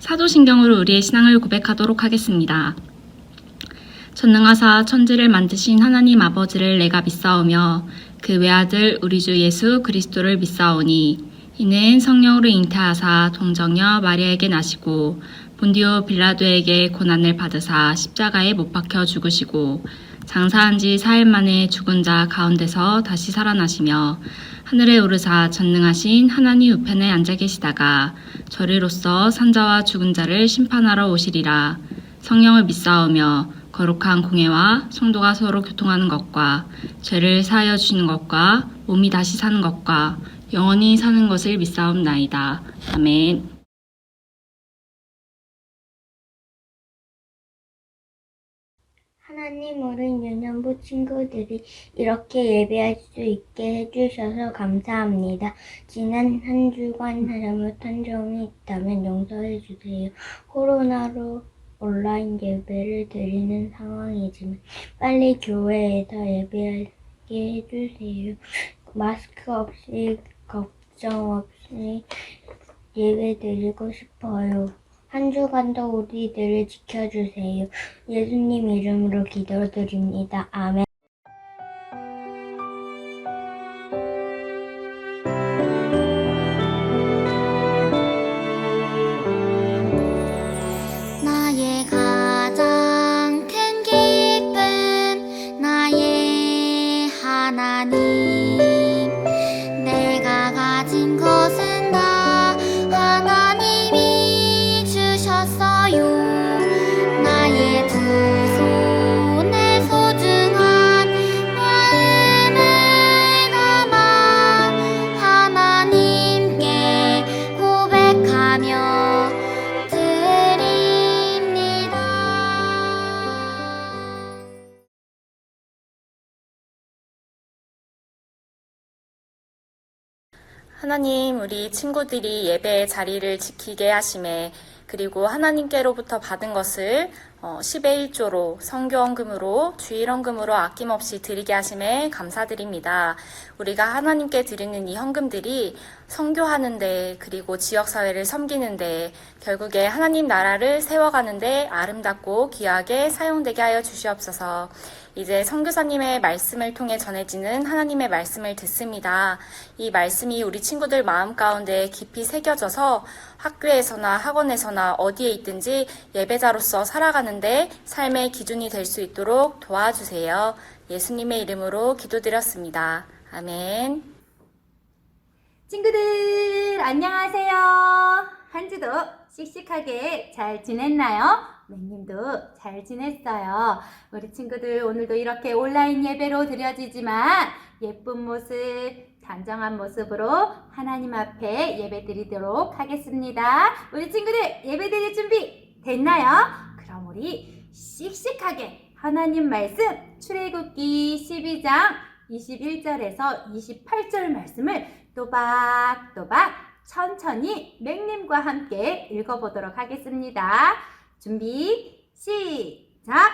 사도신경으로 우리의 신앙을 고백하도록 하겠습니다. 전능하사 천지를 만드신 하나님 아버지를 내가 믿사오며 그 외아들 우리 주 예수 그리스도를 믿사오니 이는 성령으로 잉태하사 동정녀 마리아에게 나시고 본디오 빌라도에게 고난을 받으사 십자가에 못 박혀 죽으시고 장사한 지 4일 만에 죽은 자 가운데서 다시 살아나시며 하늘에 오르사 전능하신 하나님 우편에 앉아 계시다가 저리로서 산자와 죽은 자를 심판하러 오시리라. 성령을 믿사오며 거룩한 공회와 성도가 서로 교통하는 것과 죄를 사하여 주시는 것과 몸이 다시 사는 것과 영원히 사는 것을 믿사옵나이다. 아멘. 하나님, 우리 유년부 친구들이 이렇게 예배할 수 있게 해주셔서 감사합니다. 지난 한 주간 잘못한 점이 있다면 용서해 주세요. 코로나로 온라인 예배를 드리는 상황이지만 빨리 교회에서 예배하게 해주세요. 마스크 없이 걱정 없이 예배 드리고 싶어요. 한 주간도 우리들을 지켜주세요. 예수님 이름으로 기도드립니다. 아멘. 나의 가장 큰 기쁨 나의 하나님 내가 가진 것은 다 하나님이 주셨어요. 나의 두 손에 소중한 마음을 담아 하나님께 고백하며 드립니다. 하나님, 우리 친구들이 예배의 자리를 지키게 하심에 그리고 하나님께로부터 받은 것을 10의 1조로 성교헌금으로 주일헌금으로 아낌없이 드리게 하심에 감사드립니다. 우리가 하나님께 드리는 이 헌금들이 선교하는데 그리고 지역사회를 섬기는데 결국에 하나님 나라를 세워가는데 아름답고 귀하게 사용되게 하여 주시옵소서. 이제 선교사님의 말씀을 통해 전해지는 하나님의 말씀을 듣습니다. 이 말씀이 우리 친구들 마음 가운데 깊이 새겨져서 학교에서나 학원에서나 어디에 있든지 예배자로서 살아가는데 삶의 기준이 될 수 있도록 도와주세요. 예수님의 이름으로 기도드렸습니다. 아멘. 친구들 안녕하세요. 한 주도 씩씩하게 잘 지냈나요? 매님도 잘 지냈어요. 우리 친구들 오늘도 이렇게 온라인 예배로 드려지지만 예쁜 모습, 단정한 모습으로 하나님 앞에 예배 드리도록 하겠습니다. 우리 친구들 예배 드릴 준비 됐나요? 그럼 우리 씩씩하게 하나님 말씀 출애굽기 12장 21절에서 28절 말씀을 또박또박 천천히 맹님과 함께 읽어보도록 하겠습니다. 준비 시작!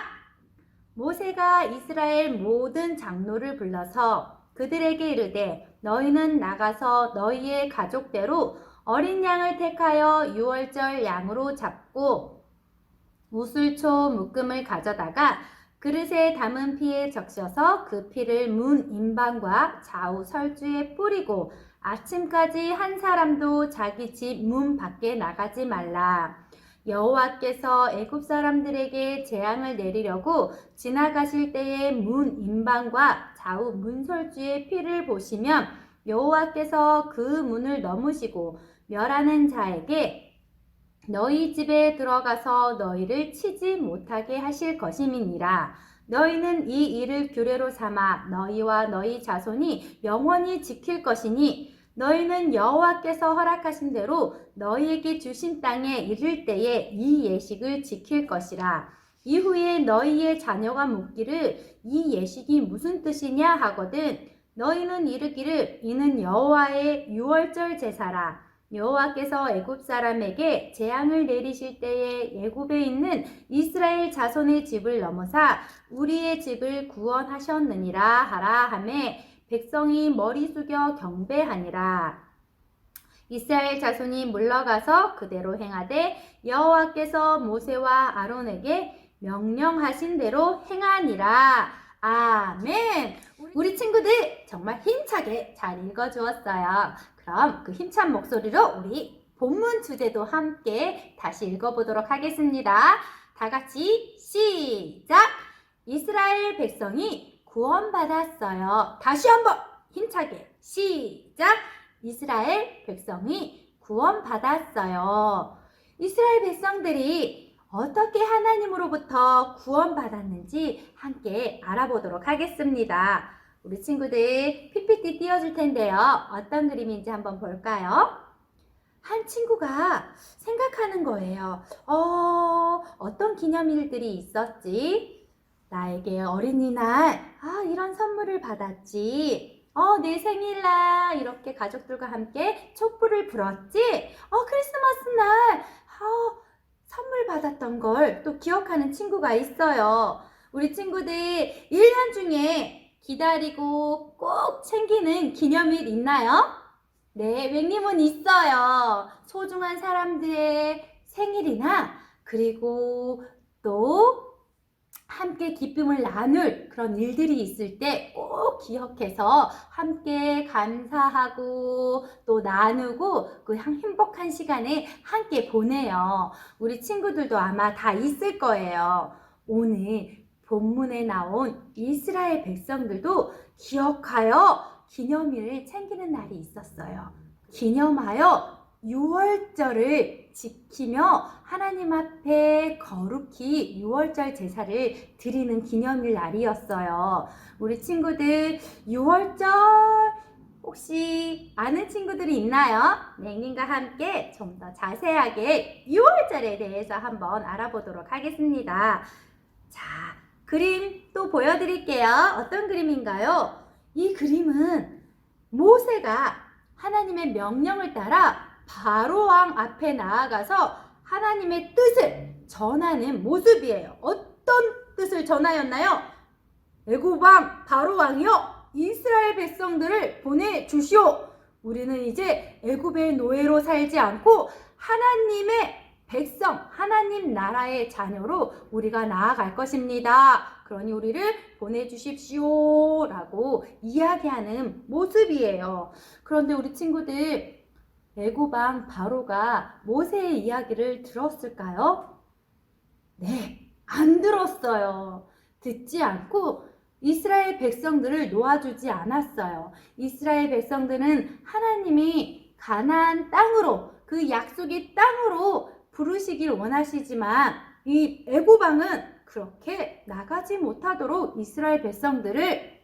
모세가 이스라엘 모든 장로를 불러서 그들에게 이르되 너희는 나가서 너희의 가족대로 어린 양을 택하여 유월절 양으로 잡고 우슬초 묶음을 가져다가 그릇에 담은 피에 적셔서 그 피를 문 임방과 좌우 설주에 뿌리고 아침까지 한 사람도 자기 집 문 밖에 나가지 말라. 여호와께서 애굽 사람들에게 재앙을 내리려고 지나가실 때에 문 임방과 좌우 문설주의 피를 보시면 여호와께서 그 문을 넘으시고 멸하는 자에게 너희 집에 들어가서 너희를 치지 못하게 하실 것임이니라. 너희는 이 일을 규례로 삼아 너희와 너희 자손이 영원히 지킬 것이니 너희는 여호와께서 허락하신 대로 너희에게 주신 땅에 이를 때에 이 예식을 지킬 것이라. 이후에 너희의 자녀가 묻기를 이 예식이 무슨 뜻이냐 하거든 너희는 이르기를 이는 여호와의 유월절 제사라. 여호와께서 애굽 사람에게 재앙을 내리실 때에 애굽에 있는 이스라엘 자손의 집을 넘어사 우리의 집을 구원하셨느니라 하라 하매 백성이 머리 숙여 경배하니라. 이스라엘 자손이 물러가서 그대로 행하되 여호와께서 모세와 아론에게 명령하신 대로 행하니라. 아멘. 우리 친구들 정말 힘차게 잘 읽어주었어요. 그럼 그 힘찬 목소리로 우리 본문 주제도 함께 다시 읽어보도록 하겠습니다. 다 같이 시작! 이스라엘 백성이 구원받았어요. 다시 한번 힘차게 시작! 이스라엘 백성이 구원받았어요. 이스라엘 백성들이 어떻게 하나님으로부터 구원받았는지 함께 알아보도록 하겠습니다. 우리 친구들 PPT 띄워줄 텐데요. 어떤 그림인지 한번 볼까요? 한 친구가 생각하는 거예요. 어떤 기념일들이 있었지? 나에게 어린이날, 이런 선물을 받았지. 내 생일날 이렇게 가족들과 함께 촛불을 불었지. 크리스마스 날 선물 받았던 걸 또 기억하는 친구가 있어요. 우리 친구들 1년 중에 기다리고 꼭 챙기는 기념일 있나요? 네, 맹님은 있어요. 소중한 사람들의 생일이나 그리고 또 함께 기쁨을 나눌 그런 일들이 있을 때 꼭 기억해서 함께 감사하고 또 나누고 그 행복한 시간을 함께 보내요. 우리 친구들도 아마 다 있을 거예요. 오늘 본문에 나온 이스라엘 백성들도 기억하여 기념일을 챙기는 날이 있었어요. 기념하여 유월절을 지키며 하나님 앞에 거룩히 유월절 제사를 드리는 기념일 날이었어요. 우리 친구들 유월절 혹시 아는 친구들이 있나요? 맹님과 함께 좀 더 자세하게 유월절에 대해서 한번 알아보도록 하겠습니다. 자, 그림 또 보여드릴게요. 어떤 그림인가요? 이 그림은 모세가 하나님의 명령을 따라 바로 왕 앞에 나아가서 하나님의 뜻을 전하는 모습이에요. 어떤 뜻을 전하였나요? 애굽 왕 바로 왕이요, 이스라엘 백성들을 보내주시오. 우리는 이제 애굽의 노예로 살지 않고 하나님의 백성, 하나님 나라의 자녀로 우리가 나아갈 것입니다. 그러니 우리를 보내주십시오 라고 이야기하는 모습이에요. 그런데 우리 친구들, 애굽 왕 바로가 모세의 이야기를 들었을까요? 네, 안 들었어요. 듣지 않고 이스라엘 백성들을 놓아주지 않았어요. 이스라엘 백성들은 하나님이 가나안 땅으로, 그 약속의 땅으로 부르시길 원하시지만 이 애굽 왕은 그렇게 나가지 못하도록 이스라엘 백성들을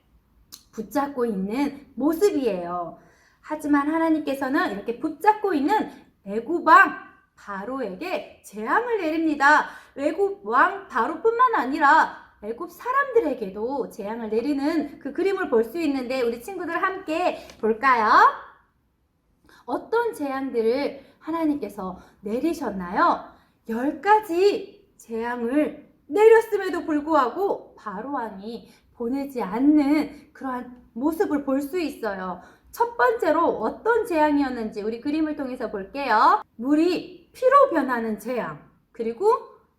붙잡고 있는 모습이에요. 하지만 하나님께서는 이렇게 붙잡고 있는 애굽 왕 바로에게 재앙을 내립니다. 애굽 왕 바로뿐만 아니라 애굽 사람들에게도 재앙을 내리는 그 그림을 볼 수 있는데 우리 친구들 함께 볼까요? 어떤 재앙들을 하나님께서 내리셨나요? 10가지 재앙을 내렸음에도 불구하고 바로 왕이 보내지 않는 그러한 모습을 볼 수 있어요. 첫 번째로 어떤 재앙이었는지 우리 그림을 통해서 볼게요. 물이 피로 변하는 재앙, 그리고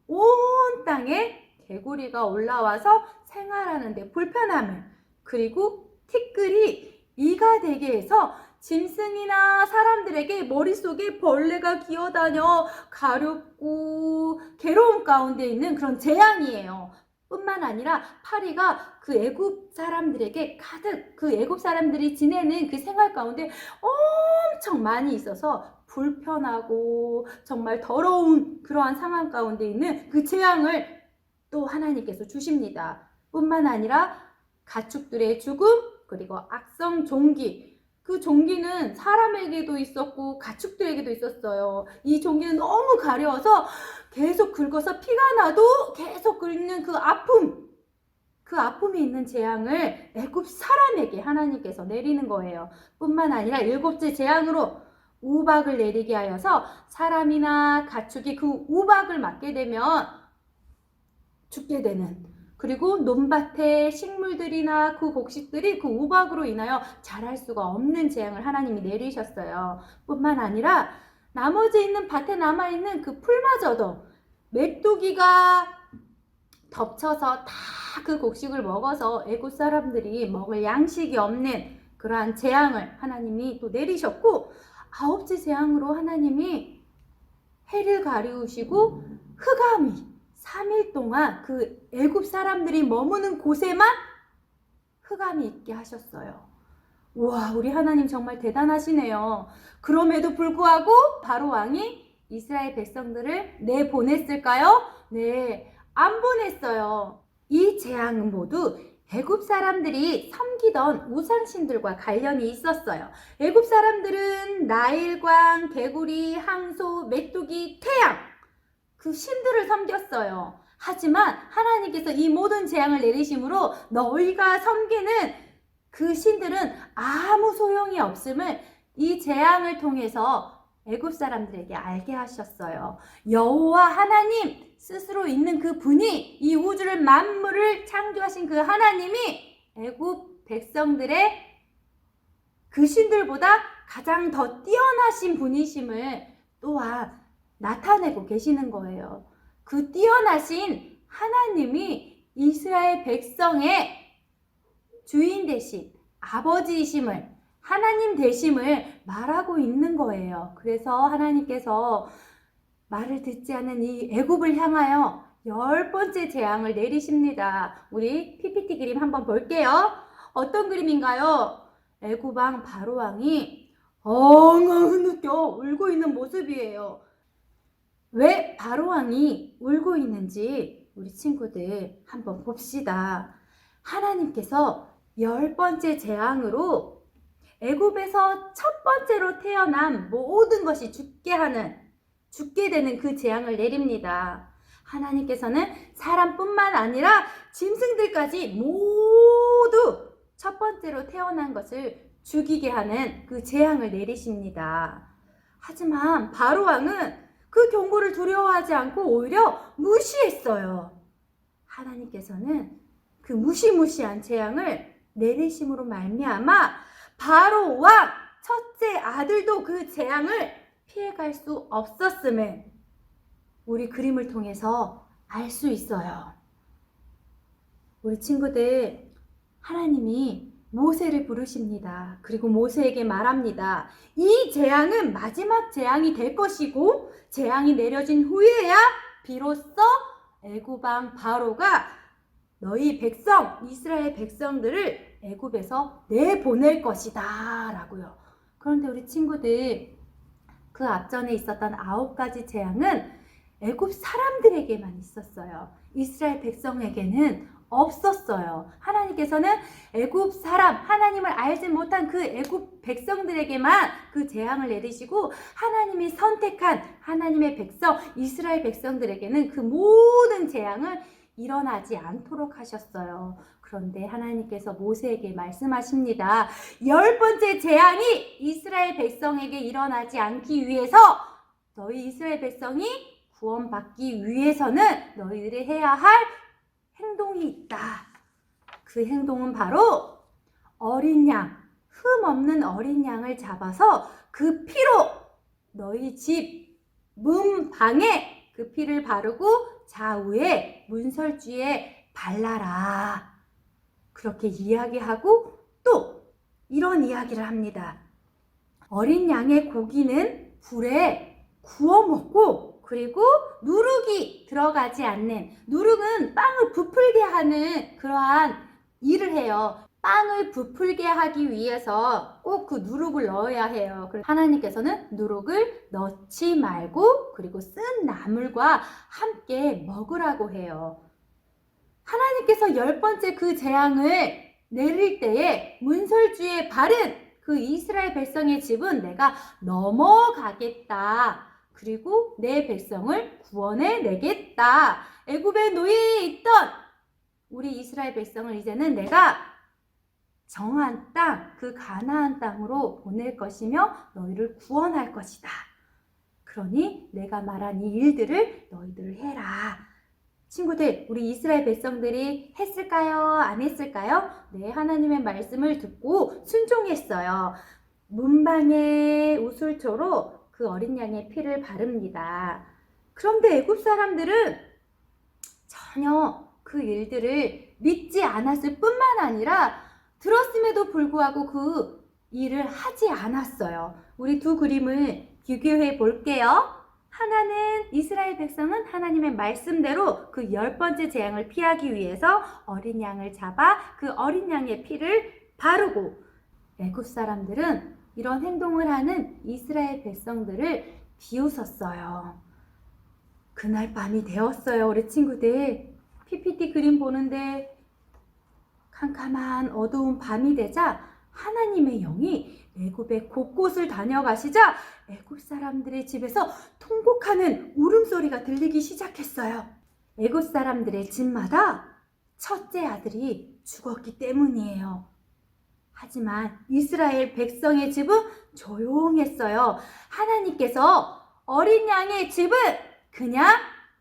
온 땅에 개구리가 올라와서 생활하는 데 불편함을, 그리고 티끌이 이가 되게 해서 짐승이나 사람들에게 머릿속에 벌레가 기어다녀 가렵고 괴로움 가운데 있는 그런 재앙이에요. 뿐만 아니라 파리가 그 애굽 사람들에게 가득, 그 애굽 사람들이 지내는 그 생활 가운데 엄청 많이 있어서 불편하고 정말 더러운 그러한 상황 가운데 있는 그 재앙을 또 하나님께서 주십니다. 뿐만 아니라 가축들의 죽음, 그리고 악성 종기, 그 종기는 사람에게도 있었고 가축들에게도 있었어요. 이 종기는 너무 가려워서 계속 긁어서 피가 나도 계속 긁는 그 아픔, 그 아픔이 있는 재앙을 애굽 사람에게 하나님께서 내리는 거예요. 뿐만 아니라 7째 재앙으로 우박을 내리게 하여서 사람이나 가축이 그 우박을 맞게 되면 죽게 되는, 그리고 논밭의 식물들이나 그 곡식들이 그 우박으로 인하여 자랄 수가 없는 재앙을 하나님이 내리셨어요. 뿐만 아니라 나머지 있는 밭에 남아있는 그 풀마저도 메뚜기가 덮쳐서 다 그 곡식을 먹어서 애굽 사람들이 먹을 양식이 없는 그러한 재앙을 하나님이 또 내리셨고, 아홉째 재앙으로 하나님이 해를 가리우시고 흑암이 3일 동안 그 애굽 사람들이 머무는 곳에만 흑암이 있게 하셨어요. 우와, 우리 하나님 정말 대단하시네요. 그럼에도 불구하고 바로 왕이 이스라엘 백성들을 내보냈을까요? 네, 안 보냈어요. 이 재앙은 모두 애굽 사람들이 섬기던 우상신들과 관련이 있었어요. 애굽 사람들은 나일강, 개구리, 항소, 메뚜기, 태양, 그 신들을 섬겼어요. 하지만 하나님께서 이 모든 재앙을 내리심으로 너희가 섬기는 그 신들은 아무 소용이 없음을 이 재앙을 통해서 애굽 사람들에게 알게 하셨어요. 여호와 하나님 스스로 있는 그 분이, 이 우주를 만물을 창조하신 그 하나님이 애굽 백성들의 그 신들보다 가장 더 뛰어나신 분이심을 또한 나타내고 계시는 거예요. 그 뛰어나신 하나님이 이스라엘 백성의 주인 되신 아버지이심을, 하나님 되심을 말하고 있는 거예요. 그래서 하나님께서 말을 듣지 않는 이 애굽을 향하여 10번째 재앙을 내리십니다. 우리 PPT 그림 한번 볼게요. 어떤 그림인가요? 애굽 왕 바로 왕이 엉엉 흐느껴 울고 있는 모습이에요. 왜 바로 왕이 울고 있는지 우리 친구들 한번 봅시다. 하나님께서 10번째 재앙으로 애굽에서 첫 번째로 태어난 모든 것이 죽게 되는 그 재앙을 내립니다. 하나님께서는 사람뿐만 아니라 짐승들까지 모두 첫 번째로 태어난 것을 죽이게 하는 그 재앙을 내리십니다. 하지만 바로 왕은 그 경고를 두려워하지 않고 오히려 무시했어요. 하나님께서는 그 무시무시한 재앙을 내리심으로 말미암아 바로 왕 첫째 아들도 그 재앙을 피해갈 수 없었음을 우리 그림을 통해서 알 수 있어요. 우리 친구들, 하나님이 모세를 부르십니다. 그리고 모세에게 말합니다. 이 재앙은 마지막 재앙이 될 것이고, 재앙이 내려진 후에야 비로소 애굽 왕 바로가 너희 백성, 이스라엘 백성들을 애굽에서 내보낼 것이다 라고요. 그런데 우리 친구들, 그 앞전에 있었던 9가지 재앙은 애굽 사람들에게만 있었어요. 이스라엘 백성에게는 없었어요. 하나님께서는 애굽 사람, 하나님을 알지 못한 그 애굽 백성들에게만 그 재앙을 내리시고, 하나님이 선택한 하나님의 백성, 이스라엘 백성들에게는 그 모든 재앙을 일어나지 않도록 하셨어요. 그런데 하나님께서 모세에게 말씀하십니다. 10번째 재앙이 이스라엘 백성에게 일어나지 않기 위해서, 너희 이스라엘 백성이 구원받기 위해서는 너희들이 해야 할 행동이 있다. 그 행동은 바로 어린 양, 흠 없는 어린 양을 잡아서 그 피로 너희 집 문방에 그 피를 바르고 좌우에 문설주에 발라라. 그렇게 이야기하고 또 이런 이야기를 합니다. 어린 양의 고기는 불에 구워 먹고, 그리고 누룩이 들어가지 않는, 누룩은 빵을 부풀게 하는 그러한 일을 해요. 빵을 부풀게 하기 위해서 꼭 그 누룩을 넣어야 해요. 하나님께서는 누룩을 넣지 말고, 그리고 쓴 나물과 함께 먹으라고 해요. 하나님께서 10번째 그 재앙을 내릴 때에 문설주에 바른 그 이스라엘 백성의 집은 내가 넘어가겠다. 그리고 내 백성을 구원해 내겠다. 애굽에 노예에 있던 우리 이스라엘 백성을 이제는 내가 정한 땅, 그 가나안 땅으로 보낼 것이며 너희를 구원할 것이다. 그러니 내가 말한 이 일들을 너희들 해라. 친구들, 우리 이스라엘 백성들이 했을까요? 안 했을까요? 네, 하나님의 말씀을 듣고 순종했어요. 문방의 우슬초로 그 어린 양의 피를 바릅니다. 그런데 애굽 사람들은 전혀 그 일들을 믿지 않았을 뿐만 아니라 들었음에도 불구하고 그 일을 하지 않았어요. 우리 두 그림을 비교해 볼게요. 하나는 이스라엘 백성은 하나님의 말씀대로 그 10번째 재앙을 피하기 위해서 어린 양을 잡아 그 어린 양의 피를 바르고, 애굽 사람들은 이런 행동을 하는 이스라엘 백성들을 비웃었어요. 그날 밤이 되었어요, 우리 친구들. PPT 그림 보는데 캄캄한 어두운 밤이 되자 하나님의 영이 애굽의 곳곳을 다녀가시자 애굽 사람들의 집에서 통곡하는 울음소리가 들리기 시작했어요. 애굽 사람들의 집마다 첫째 아들이 죽었기 때문이에요. 하지만 이스라엘 백성의 집은 조용했어요. 하나님께서 어린 양의 집은 그냥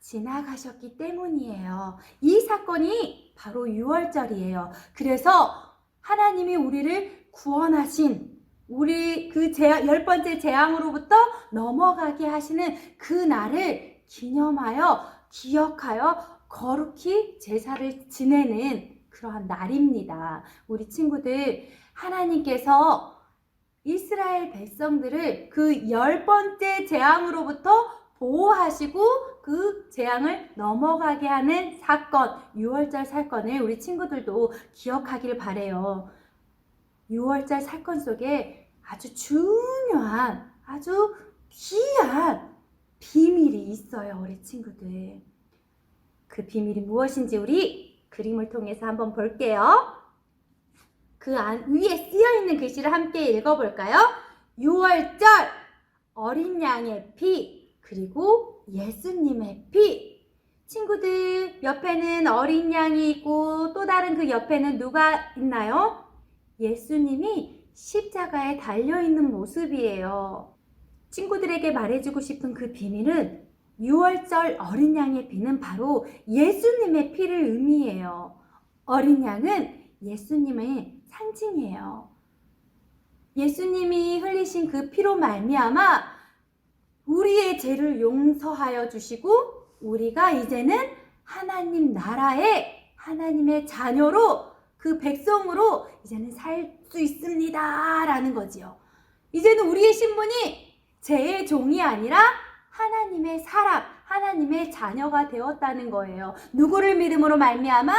지나가셨기 때문이에요. 이 사건이 바로 유월절이에요. 그래서 하나님이 우리를 구원하신, 우리 그 10번째 재앙으로부터 넘어가게 하시는 그 날을 기념하여, 기억하여 거룩히 제사를 지내는 그러한 날입니다. 우리 친구들, 하나님께서 이스라엘 백성들을 그 10번째 재앙으로부터 보호하시고 그 재앙을 넘어가게 하는 사건, 유월절 사건을 우리 친구들도 기억하길 바래요. 유월절 사건 속에 아주 중요한, 아주 귀한 비밀이 있어요, 우리 친구들. 그 비밀이 무엇인지 우리 그림을 통해서 한번 볼게요. 그 위에 쓰여있는 글씨를 함께 읽어볼까요? 유월절, 어린 양의 피, 그리고 예수님의 피. 친구들, 옆에는 어린 양이 있고 또 다른 그 옆에는 누가 있나요? 예수님이 십자가에 달려있는 모습이에요. 친구들에게 말해주고 싶은 그 비밀은 유월절 어린 양의 피는 바로 예수님의 피를 의미해요. 어린 양은 예수님의 상징이에요. 예수님이 흘리신 그 피로 말미암아 우리의 죄를 용서하여 주시고 우리가 이제는 하나님 나라의 하나님의 자녀로, 그 백성으로 이제는 살 수 있습니다 라는 거지요. 이제는 우리의 신분이 죄의 종이 아니라 하나님의 사람, 하나님의 자녀가 되었다는 거예요. 누구를 믿음으로 말미암아?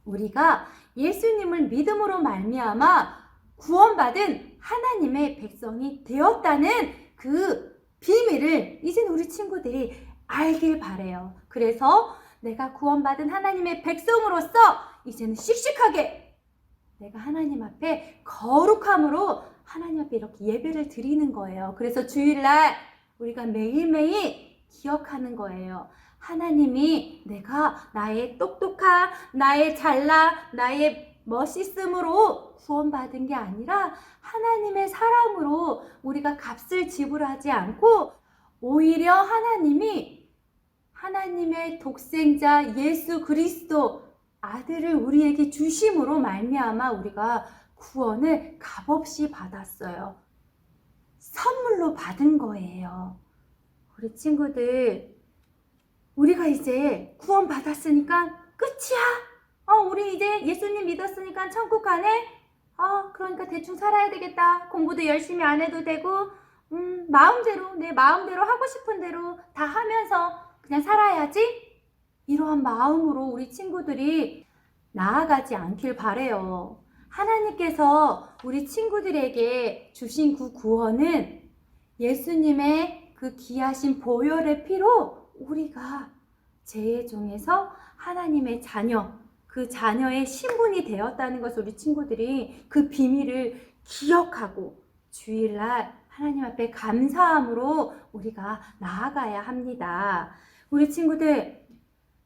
우리가 예수님을 믿음으로 말미암아 구원받은 하나님의 백성이 되었다는 그 비밀을 이제는 우리 친구들이 알길 바래요. 그래서 내가 구원받은 하나님의 백성으로서 이제는 씩씩하게 내가 하나님 앞에 거룩함으로 하나님 앞에 이렇게 예배를 드리는 거예요. 그래서 주일날 우리가 매일매일 기억하는 거예요. 하나님이 내가 나의 똑똑함, 나의 잘나, 나의 멋있음으로 구원받은 게 아니라 하나님의 사랑으로 우리가 값을 지불하지 않고 오히려 하나님이 하나님의 독생자 예수 그리스도 아들을 우리에게 주심으로 말미암아 우리가 구원을 값없이 받았어요. 선물로 받은 거예요. 우리 친구들, 우리가 이제 구원 받았으니까 끝이야. 우리 이제 예수님 믿었으니까 천국 가네. 그러니까 대충 살아야 되겠다. 공부도 열심히 안 해도 되고, 마음대로, 내 마음대로 하고 싶은 대로 다 하면서 그냥 살아야지. 이러한 마음으로 우리 친구들이 나아가지 않길 바래요. 하나님께서 우리 친구들에게 주신 그 구원은 예수님의 그 귀하신 보혈의 피로 우리가 죄의 종에서 하나님의 자녀, 그 자녀의 신분이 되었다는 것을 우리 친구들이 그 비밀을 기억하고 주일날 하나님 앞에 감사함으로 우리가 나아가야 합니다. 우리 친구들,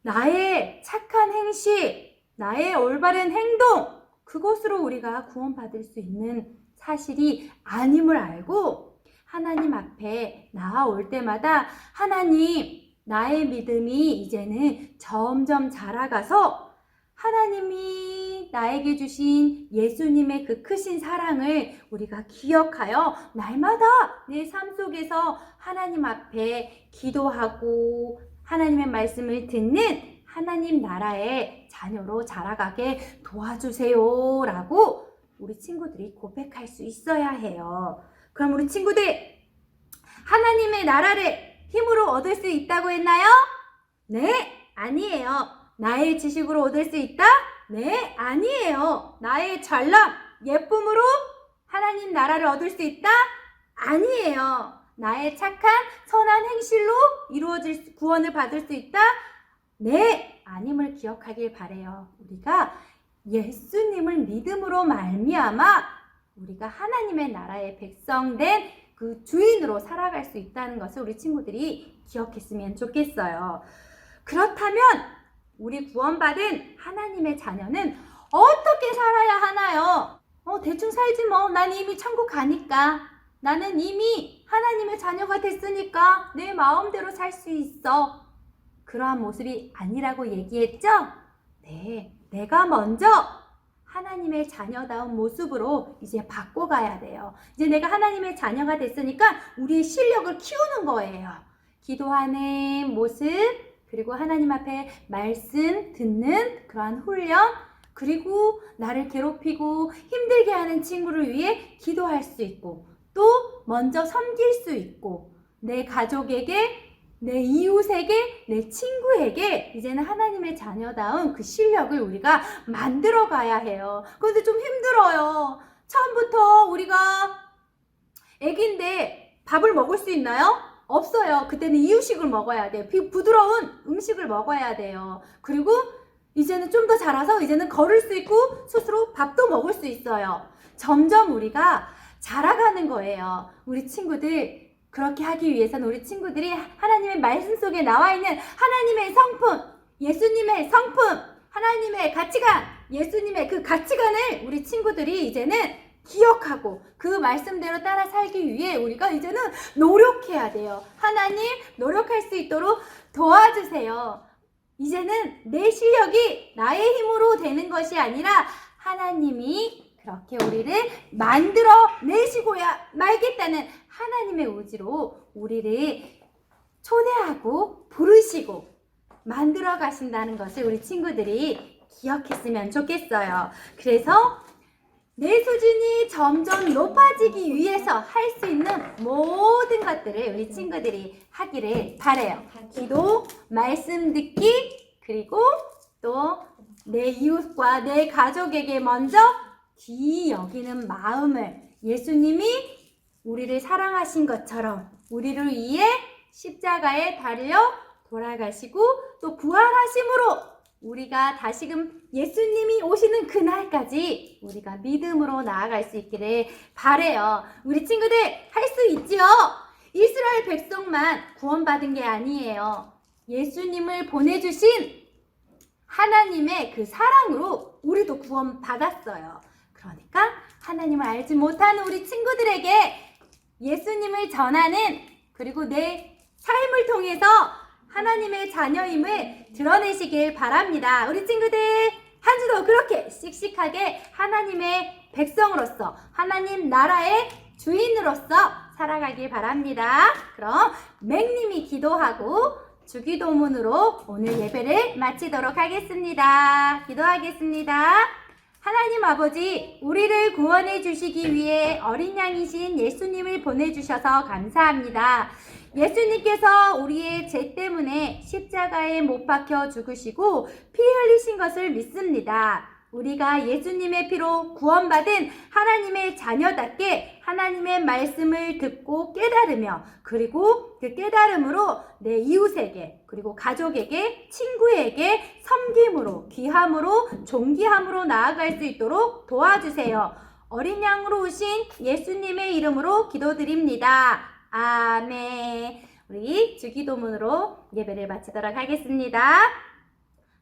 나의 착한 행실, 나의 올바른 행동, 그것으로 우리가 구원받을 수 있는 사실이 아님을 알고 하나님 앞에 나아올 때마다 하나님, 나의 믿음이 이제는 점점 자라가서 하나님이 나에게 주신 예수님의 그 크신 사랑을 우리가 기억하여 날마다 내 삶 속에서 하나님 앞에 기도하고 하나님의 말씀을 듣는 하나님 나라의 자녀로 자라가게 도와주세요 라고 우리 친구들이 고백할 수 있어야 해요. 그럼 우리 친구들, 하나님의 나라를 힘으로 얻을 수 있다고 했나요? 네, 아니에요. 나의 지식으로 얻을 수 있다? 네, 아니에요. 나의 잘남, 예쁨으로 하나님 나라를 얻을 수 있다? 아니에요. 나의 착한 선한 행실로 이루어질 구원을 받을 수 있다? 네, 아님을 기억하길 바래요. 우리가 예수님을 믿음으로 말미암아 우리가 하나님의 나라의 백성된 그 주인으로 살아갈 수 있다는 것을 우리 친구들이 기억했으면 좋겠어요. 그렇다면 우리 구원받은 하나님의 자녀는 어떻게 살아야 하나요? 대충 살지 뭐. 난 이미 천국 가니까. 나는 이미 하나님의 자녀가 됐으니까 내 마음대로 살 수 있어. 그러한 모습이 아니라고 얘기했죠? 네, 내가 먼저 하나님의 자녀다운 모습으로 이제 바꿔가야 돼요. 이제 내가 하나님의 자녀가 됐으니까 우리의 실력을 키우는 거예요. 기도하는 모습, 그리고 하나님 앞에 말씀 듣는 그러한 훈련, 그리고 나를 괴롭히고 힘들게 하는 친구를 위해 기도할 수 있고, 또 먼저 섬길 수 있고, 내 가족에게, 내 이웃에게, 내 친구에게 이제는 하나님의 자녀다운 그 실력을 우리가 만들어 가야 해요. 그런데 좀 힘들어요. 처음부터 우리가 애기인데 밥을 먹을 수 있나요? 없어요. 그때는 이유식을 먹어야 돼요. 부드러운 음식을 먹어야 돼요. 그리고 이제는 좀 더 자라서 이제는 걸을 수 있고 스스로 밥도 먹을 수 있어요. 점점 우리가 자라가는 거예요. 우리 친구들, 그렇게 하기 위해서는 우리 친구들이 하나님의 말씀 속에 나와 있는 하나님의 성품, 예수님의 성품, 하나님의 가치관, 예수님의 그 가치관을 우리 친구들이 이제는 기억하고 그 말씀대로 따라 살기 위해 우리가 이제는 노력해야 돼요. 하나님, 노력할 수 있도록 도와주세요. 이제는 내 실력이 나의 힘으로 되는 것이 아니라 하나님이 그렇게 우리를 만들어 내시고야 말겠다는 하나님의 의지로 우리를 초대하고 부르시고 만들어 가신다는 것을 우리 친구들이 기억했으면 좋겠어요. 그래서 내 수준이 점점 높아지기 위해서 할 수 있는 모든 것들을 우리 친구들이 하기를 바라요. 기도, 말씀 듣기, 그리고 또 내 이웃과 내 가족에게 먼저 귀히 여기는 마음을, 예수님이 우리를 사랑하신 것처럼 우리를 위해 십자가에 달려 돌아가시고 또 부활하심으로 우리가 다시금 예수님이 오시는 그날까지 우리가 믿음으로 나아갈 수 있기를 바라요. 우리 친구들 할 수 있지요? 이스라엘 백성만 구원받은 게 아니에요. 예수님을 보내주신 하나님의 그 사랑으로 우리도 구원받았어요. 그러니까 하나님을 알지 못하는 우리 친구들에게 예수님을 전하는, 그리고 내 삶을 통해서 하나님의 자녀임을 드러내시길 바랍니다. 우리 친구들 한 주도 그렇게 씩씩하게 하나님의 백성으로서 하나님 나라의 주인으로서 살아가길 바랍니다. 그럼 맹님이 기도하고 주기도문으로 오늘 예배를 마치도록 하겠습니다. 기도하겠습니다. 하나님 아버지, 우리를 구원해 주시기 위해 어린 양이신 예수님을 보내주셔서 감사합니다. 예수님께서 우리의 죄 때문에 십자가에 못 박혀 죽으시고 피 흘리신 것을 믿습니다. 우리가 예수님의 피로 구원받은 하나님의 자녀답게 하나님의 말씀을 듣고 깨달으며, 그리고 그 깨달음으로 내 이웃에게, 그리고 가족에게, 친구에게 섬김으로, 귀함으로, 존귀함으로 나아갈 수 있도록 도와주세요. 어린 양으로 오신 예수님의 이름으로 기도드립니다. 아멘. 우리 주기도문으로 예배를 마치도록 하겠습니다.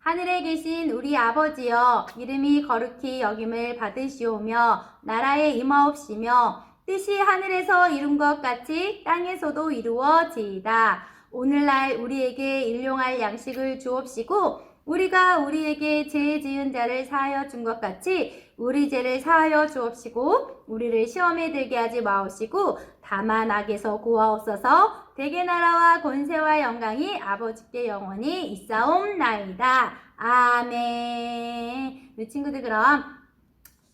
하늘에 계신 우리 아버지여, 이름이 거룩히 여김을 받으시오며 나라에 임하옵시며 뜻이 하늘에서 이룬 것 같이 땅에서도 이루어지이다. 오늘날 우리에게 일용할 양식을 주옵시고 우리가 우리에게 죄 지은 자를 사하여 준 것 같이 우리 죄를 사하여 주옵시고 우리를 시험에 들게 하지 마옵시고 다만 악에서 구하옵소서. 대개 나라와 권세와 영광이 아버지께 영원히 있사옵나이다. 아멘. 우리 친구들 그럼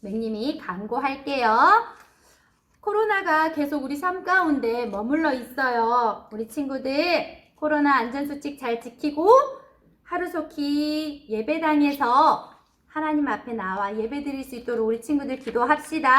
맥님이 강구할게요. 코로나가 계속 우리 삶 가운데 머물러 있어요. 우리 친구들 코로나 안전수칙 잘 지키고 하루속히 예배당에서 하나님 앞에 나와 예배 드릴 수 있도록 우리 친구들 기도합시다.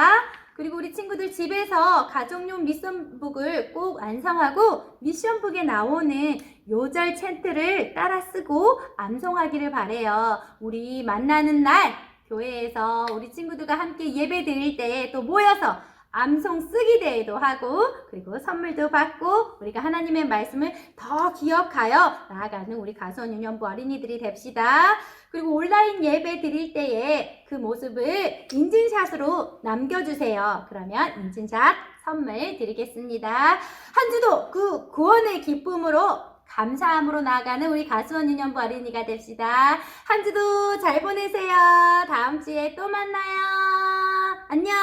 그리고 우리 친구들 집에서 가정용 미션북을 꼭 완성하고 미션북에 나오는 요절 챈트를 따라 쓰고 암송하기를 바래요. 우리 만나는 날 교회에서 우리 친구들과 함께 예배 드릴 때 또 모여서 암송 쓰기 대회도 하고 그리고 선물도 받고 우리가 하나님의 말씀을 더 기억하여 나아가는 우리 가수원 유년부 어린이들이 됩시다. 그리고 온라인 예배 드릴 때에 그 모습을 인증샷으로 남겨주세요. 그러면 인증샷 선물 드리겠습니다. 한 주도 그 구원의 기쁨으로 감사함으로 나아가는 우리 가수원 유년부 어린이가 됩시다. 한 주도 잘 보내세요. 다음 주에 또 만나요. 안녕.